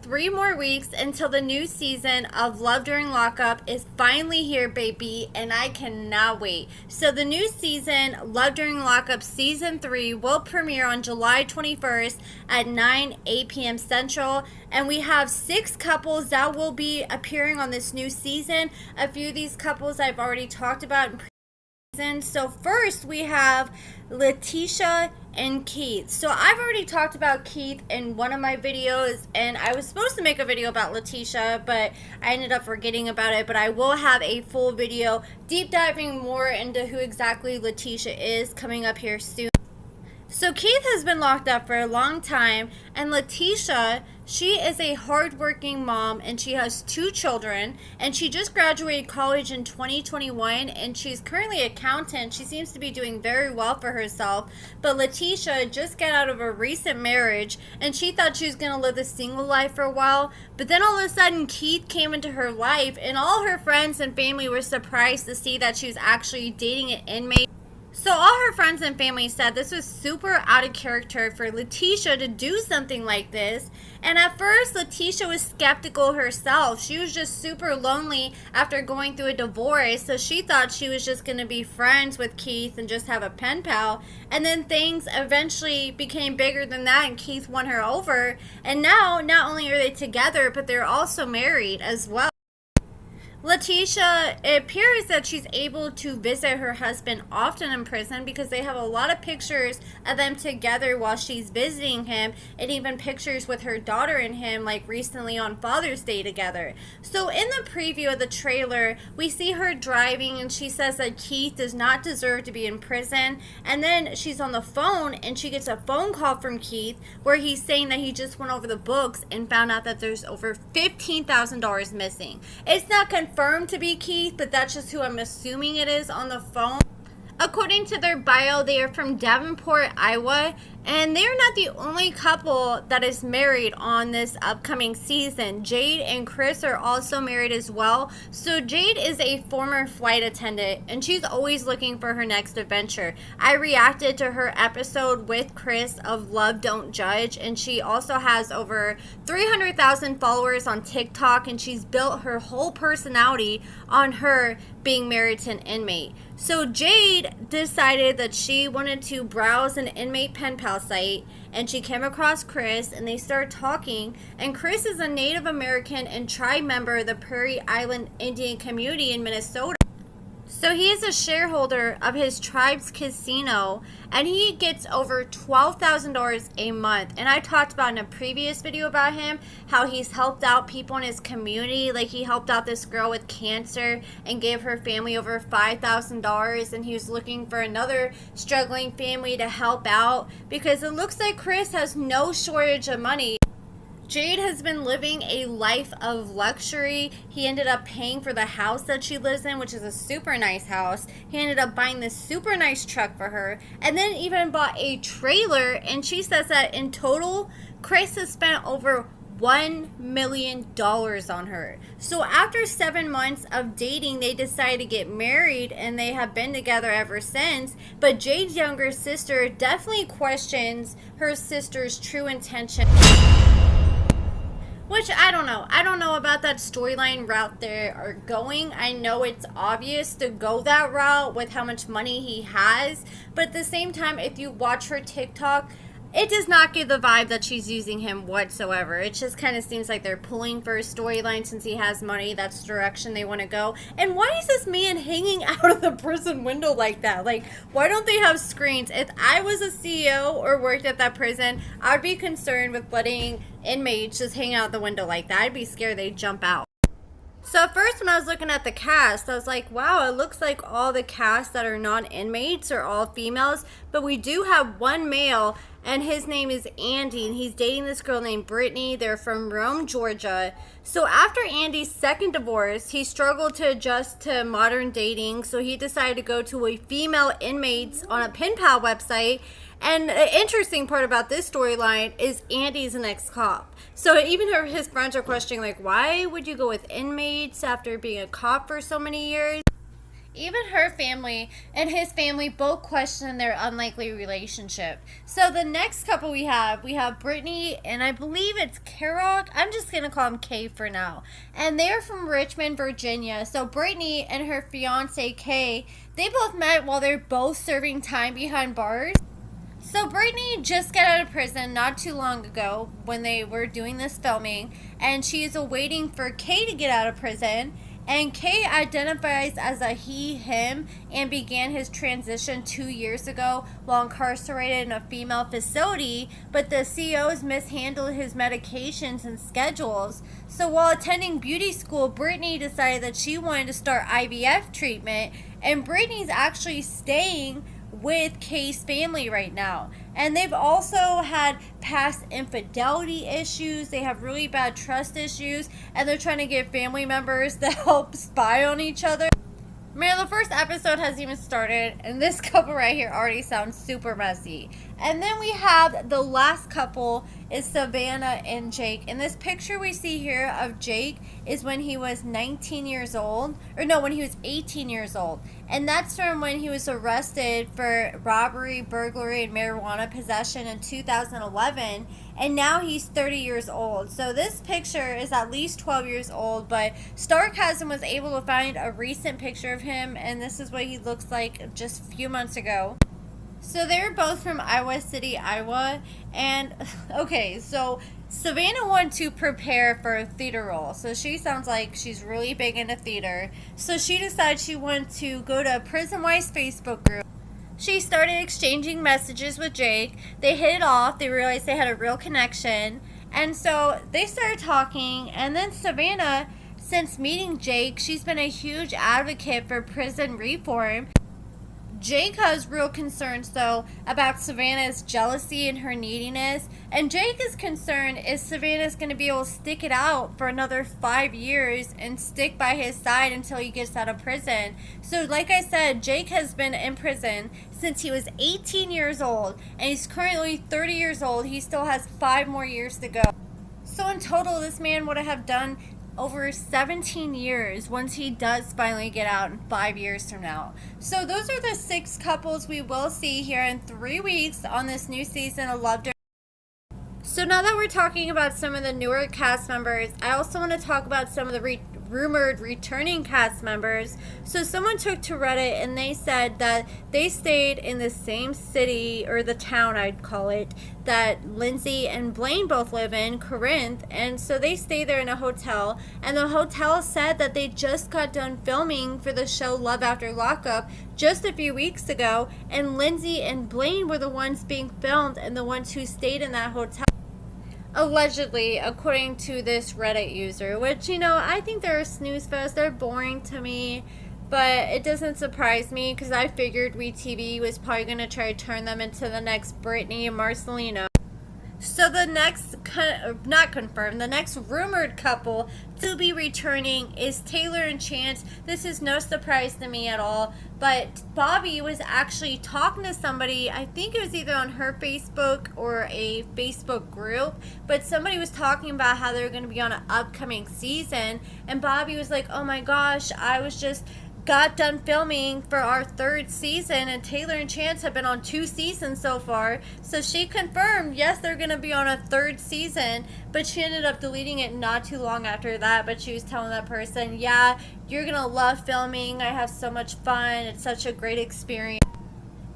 3 more weeks until the new season of Love During Lockup is finally here, baby, and I cannot wait. So the new season, Love During Lockup Season 3, will premiere on July 21st at 8 p.m. Central, and we have 6 couples that will be appearing on this new season. A few of these couples I've already talked about in so first we have Letitia and Keith. So I've already talked about Keith in one of my videos, and I was supposed to make a video about Letitia, but I ended up forgetting about it. But I will have a full video deep diving more into who exactly Letitia is coming up here soon. So Keith has been locked up for a long time, and Letitia, she is a hardworking mom, and she has 2 children, and she just graduated college in 2021, and she's currently an accountant. She seems to be doing very well for herself, but Letitia just got out of a recent marriage, and she thought she was going to live the single life for a while, but then all of a sudden Keith came into her life, and all her friends and family were surprised to see that she was actually dating an inmate. So all her friends and family said this was super out of character for Letitia to do something like this. And at first, Letitia was skeptical herself. She was just super lonely after going through a divorce. So she thought she was just going to be friends with Keith and just have a pen pal. And then things eventually became bigger than that, and Keith won her over. And now, not only are they together, but they're also married as well. Letitia, it appears that she's able to visit her husband often in prison because they have a lot of pictures of them together while she's visiting him, and even pictures with her daughter and him, like recently on Father's Day together. So in the preview of the trailer, we see her driving, and she says that Keith does not deserve to be in prison. And then she's on the phone, and she gets a phone call from Keith where he's saying that he just went over the books and found out that there's over $15,000 missing. It's not confirmed to be Keith, but that's just who I'm assuming it is on the phone. According to their bio, they are from Davenport, Iowa, and they're not the only couple that is married on this upcoming season. Jade and Chris are also married as well. So Jade is a former flight attendant, and she's always looking for her next adventure. I reacted to her episode with Chris of Love Don't Judge, and she also has over 300,000 followers on TikTok, and she's built her whole personality on her being married to an inmate. So Jade decided that she wanted to browse an inmate pen pal site, and she came across Chris, and they started talking. And Chris is a Native American and tribe member of the Prairie Island Indian community in Minnesota. So he is a shareholder of his tribe's casino, and he gets over $12,000 a month. And I talked about in a previous video about him how he's helped out people in his community. Like, he helped out this girl with cancer and gave her family over $5,000, and he was looking for another struggling family to help out because it looks like Chris has no shortage of money. Jade has been living a life of luxury. He ended up paying for the house that she lives in, which is a super nice house. He ended up buying this super nice truck for her, and then even bought a trailer. And she says that in total, Chris has spent over $1 million on her. So after 7 months of dating, they decided to get married, and they have been together ever since. But Jade's younger sister definitely questions her sister's true intention. Which, I don't know. I don't know about that storyline route they are going. I know it's obvious to go that route with how much money he has. But at the same time, if you watch her TikTok, it does not give the vibe that she's using him whatsoever. It just kind of seems like they're pulling for a storyline since he has money. That's the direction they want to go. And why is this man hanging out of the prison window like that? Like, why don't they have screens? If I was a CEO or worked at that prison, I'd be concerned with letting inmates just hang out the window like that. I'd be scared they'd jump out. So at first when I was looking at the cast, I was like, wow, it looks like all the cast that are non-inmates are all females. But we do have one male, and his name is Andy, and he's dating this girl named Brittany. They're from Rome, Georgia. So after Andy's second divorce, he struggled to adjust to modern dating, so he decided to go to a female inmates on a pen pal website. And the interesting part about this storyline is Andy's an ex-cop. So even his friends are questioning, like, why would you go with inmates after being a cop for so many years? Even her family and his family both question their unlikely relationship. So the next couple we have Brittany and I believe it's Kerouac. I'm just gonna call him Kay for now. And they're from Richmond, Virginia. So Brittany and her fiance Kay, they both met while they're both serving time behind bars. So Brittany just got out of prison not too long ago when they were doing this filming, and she is awaiting for Kay to get out of prison. And Kay identifies as a he, him, and began his transition 2 years ago while incarcerated in a female facility, but the COs mishandled his medications and schedules. So while attending beauty school, Brittany decided that she wanted to start IVF treatment, and Brittany's actually staying with Kay's family right now. And they've also had past infidelity issues. They have really bad trust issues, and they're trying to get family members to help spy on each other. Man, the first episode hasn't even started, and this couple right here already sounds super messy. And then we have the last couple is Savannah and Jake. And this picture we see here of Jake is when he was 19 years old, or no, when he was 18 years old. And that's from when he was arrested for robbery, burglary, and marijuana possession in 2011. And now he's 30 years old. So this picture is at least 12 years old, but Starcasm was able to find a recent picture of him, and this is what he looks like just a few months ago. So they're both from Iowa City, Iowa. And okay, so Savannah wanted to prepare for a theater role. So she sounds like she's really big into theater. So she decided she wanted to go to a Prison Wise Facebook group. She started exchanging messages with Jake. They hit it off. They realized they had a real connection. And so they started talking. And then Savannah, since meeting Jake, she's been a huge advocate for prison reform. Jake has real concerns, though, about Savannah's jealousy and her neediness. And Jake is concerned if Savannah's going to be able to stick it out for another 5 years and stick by his side until he gets out of prison. So, like I said, Jake has been in prison since he was 18 years old, and he's currently 30 years old. He still has 5 more years to go. So, in total, this man would have done over 17 years once he does finally get out in 5 years from now. So those are the 6 couples we will see here in 3 weeks on this new season of Love. So now that we're talking about some of the newer cast members, I also want to talk about some of the rumored returning cast members. So someone took to Reddit and they said that they stayed in the same city, or the town I'd call it, that Lindsay and Blaine both live in, Corinth. And so they stay there in a hotel, and the hotel said that they just got done filming for the show Love After Lockup just a few weeks ago, and Lindsay and Blaine were the ones being filmed and the ones who stayed in that hotel. Allegedly, according to this Reddit user, which, I think they're a snooze fest. They're boring to me, but it doesn't surprise me because I figured wetv was probably going to try to turn them into the next Brittany and Marcelino. So the next, not confirmed, the next rumored couple to be returning is Taylor and Chance. This is no surprise to me at all, but Bobby was actually talking to somebody, I think it was either on her Facebook or a Facebook group, but somebody was talking about how they're going to be on an upcoming season, and Bobby was like, oh my gosh, I got done filming for our 3rd season, and Taylor and Chance have been on 2 seasons so far. So she confirmed, yes, they're going to be on a 3rd season, but she ended up deleting it not too long after that. But she was telling that person, yeah, you're going to love filming. I have so much fun. It's such a great experience.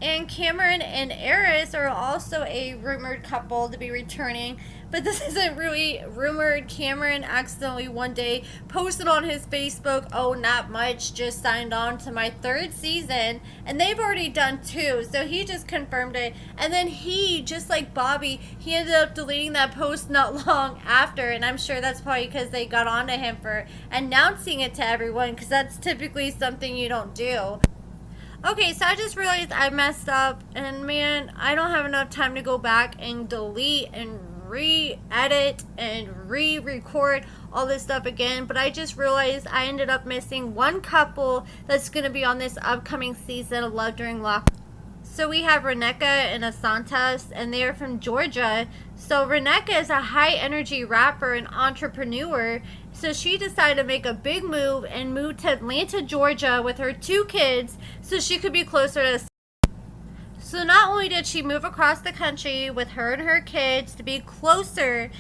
And Cameron and Eris are also a rumored couple to be returning, but this isn't really rumored. Cameron accidentally one day posted on his Facebook, oh, not much, just signed on to my 3rd season, and they've already done 2, so he just confirmed it. And then he, just like Bobby, he ended up deleting that post not long after, and I'm sure that's probably because they got onto him for announcing it to everyone, because that's typically something you don't do. Okay, so I just realized I messed up, and man, I don't have enough time to go back and delete and re-edit and re-record all this stuff again, but I just realized I ended up missing one couple that's going to be on this upcoming season of Love During Lockup. So we have Reneka and Asantas, and they are from Georgia. So Reneka is a high energy rapper and entrepreneur. So she decided to make a big move and move to Atlanta, Georgia with her 2 kids so she could be closer to. So not only did she move across the country with her and her kids to be closer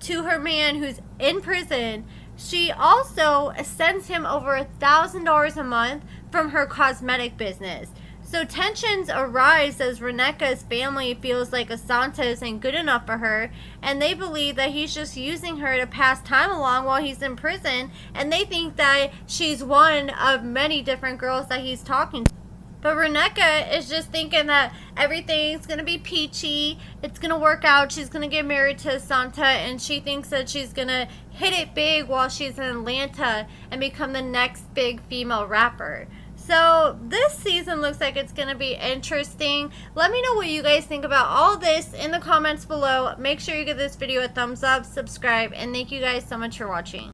to her man who's in prison, she also sends him over $1,000 a month from her cosmetic business. So tensions arise as Reneka's family feels like Asanta isn't good enough for her, and they believe that he's just using her to pass time along while he's in prison, and they think that she's one of many different girls that he's talking to. But Reneka is just thinking that everything's going to be peachy, it's going to work out, she's going to get married to Asanta, and she thinks that she's going to hit it big while she's in Atlanta and become the next big female rapper. So this season looks like it's going to be interesting. Let me know what you guys think about all this in the comments below. Make sure you give this video a thumbs up, subscribe, and thank you guys so much for watching.